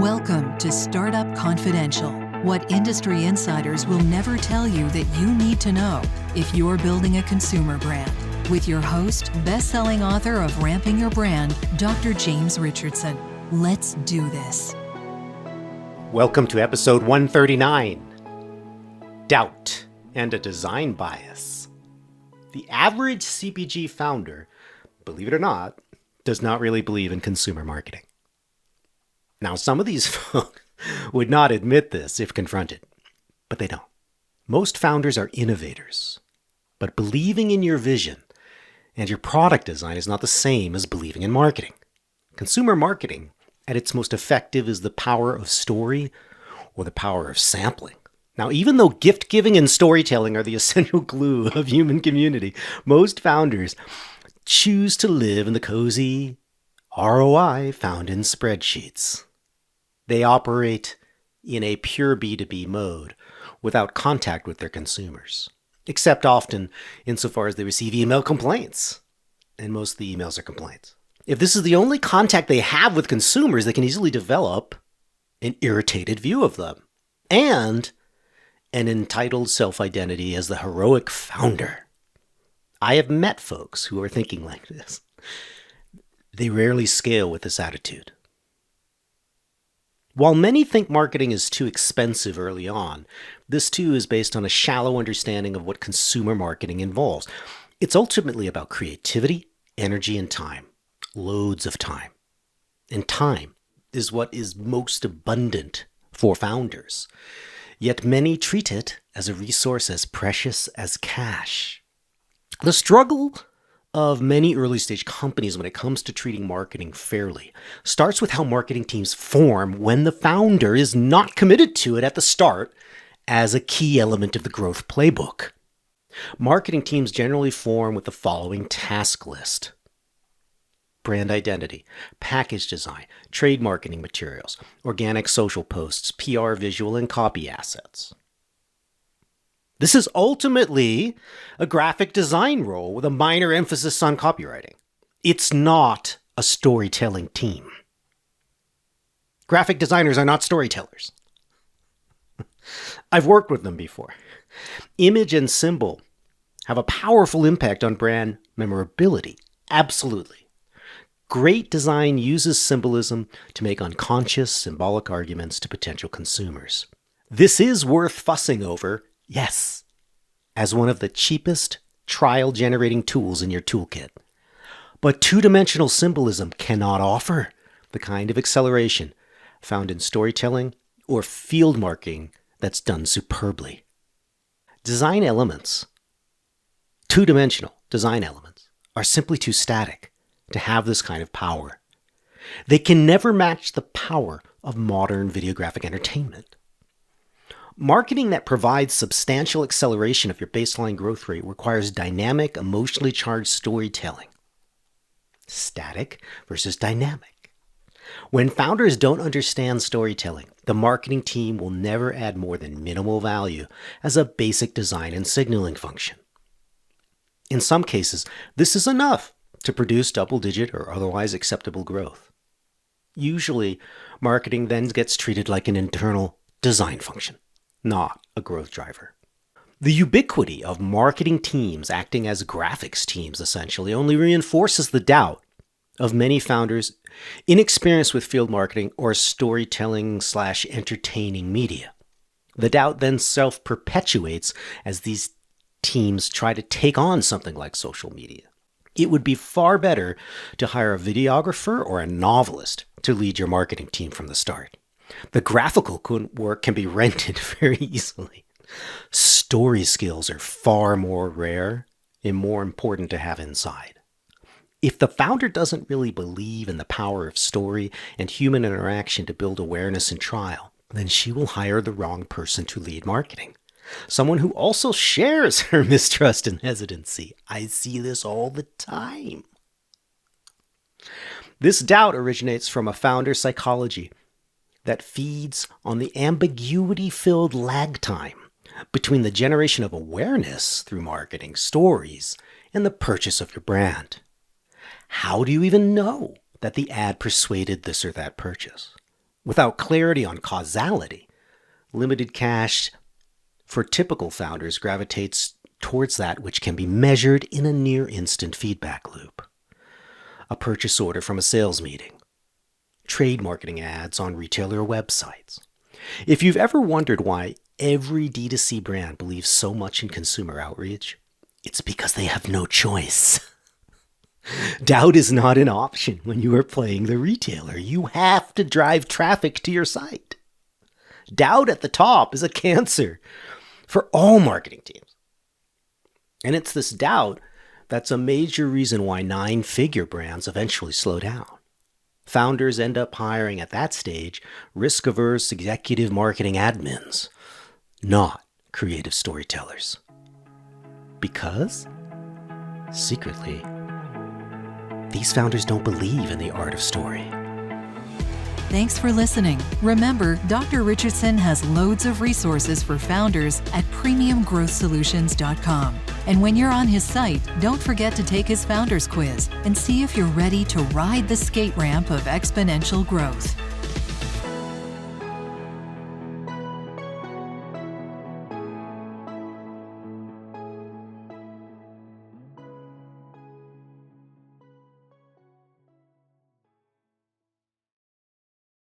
Welcome to Startup Confidential, what industry insiders will never tell you that you need to know if you're building a consumer brand. With your host, best-selling author of Ramping Your Brand, Dr. James Richardson. Let's do this. Welcome to episode 139, Doubt and a Design Bias. The average CPG founder, believe it or not, does not really believe in consumer marketing. Now, some of these folks would not admit this if confronted, but they don't. Most founders are innovators, but believing in your vision and your product design is not the same as believing in marketing. Consumer marketing, at its most effective, is the power of story or the power of sampling. Now, even though gift giving and storytelling are the essential glue of human community, most founders choose to live in the cozy ROI found in spreadsheets. They operate in a pure B2B mode without contact with their consumers, except often insofar as they receive email complaints. And most of the emails are complaints. If this is the only contact they have with consumers, they can easily develop an irritated view of them and an entitled self-identity as the heroic founder. I have met folks who are thinking like this. They rarely scale with this attitude. While many think marketing is too expensive early on, this too is based on a shallow understanding of what consumer marketing involves. It's ultimately about creativity, energy, and time. Loads of time. And time is what is most abundant for founders. Yet many treat it as a resource as precious as cash. The struggle of many early-stage companies when it comes to treating marketing fairly starts with how marketing teams form when the founder is not committed to it at the start as a key element of the growth playbook. Marketing teams generally form with the following task list: brand identity, package design, trade marketing materials, organic social posts, PR, visual, and copy assets. This is ultimately a graphic design role with a minor emphasis on copywriting. It's not a storytelling team. Graphic designers are not storytellers. I've worked with them before. Image and symbol have a powerful impact on brand memorability. Absolutely. Great design uses symbolism to make unconscious, symbolic arguments to potential consumers. This is worth fussing over. Yes, as one of the cheapest trial-generating tools in your toolkit. But two-dimensional symbolism cannot offer the kind of acceleration found in storytelling or field marketing that's done superbly. Design elements, two-dimensional design elements, are simply too static to have this kind of power. They can never match the power of modern videographic entertainment. Marketing that provides substantial acceleration of your baseline growth rate requires dynamic, emotionally charged storytelling. Static versus dynamic. When founders don't understand storytelling, the marketing team will never add more than minimal value as a basic design and signaling function. In some cases, this is enough to produce double-digit or otherwise acceptable growth. Usually, marketing then gets treated like an internal design function, not a growth driver. The ubiquity of marketing teams acting as graphics teams essentially only reinforces the doubt of many founders inexperienced with field marketing or storytelling/entertaining media. The doubt then self-perpetuates as these teams try to take on something like social media. It would be far better to hire a videographer or a novelist to lead your marketing team from the start. The graphical work can be rented very easily. Story skills are far more rare and more important to have inside. If the founder doesn't really believe in the power of story and human interaction to build awareness and trial, then she will hire the wrong person to lead marketing. Someone who also shares her mistrust and hesitancy. I see this all the time. This doubt originates from a founder's psychology that feeds on the ambiguity-filled lag time between the generation of awareness through marketing stories and the purchase of your brand. How do you even know that the ad persuaded this or that purchase? Without clarity on causality, limited cash for typical founders gravitates towards that which can be measured in a near-instant feedback loop. A purchase order from a sales meeting, trade marketing ads on retailer websites. If you've ever wondered why every D2C brand believes so much in consumer outreach, it's because they have no choice. Doubt is not an option when you are playing the retailer. You have to drive traffic to your site. Doubt at the top is a cancer for all marketing teams. And it's this doubt that's a major reason why 9-figure brands eventually slow down. Founders end up hiring at that stage risk-averse executive marketing admins, not creative storytellers. Because, secretly, these founders don't believe in the art of story. Thanks for listening. Remember, Dr. Richardson has loads of resources for founders at premiumgrowthsolutions.com. And when you're on his site, don't forget to take his founders quiz and see if you're ready to ride the skate ramp of exponential growth.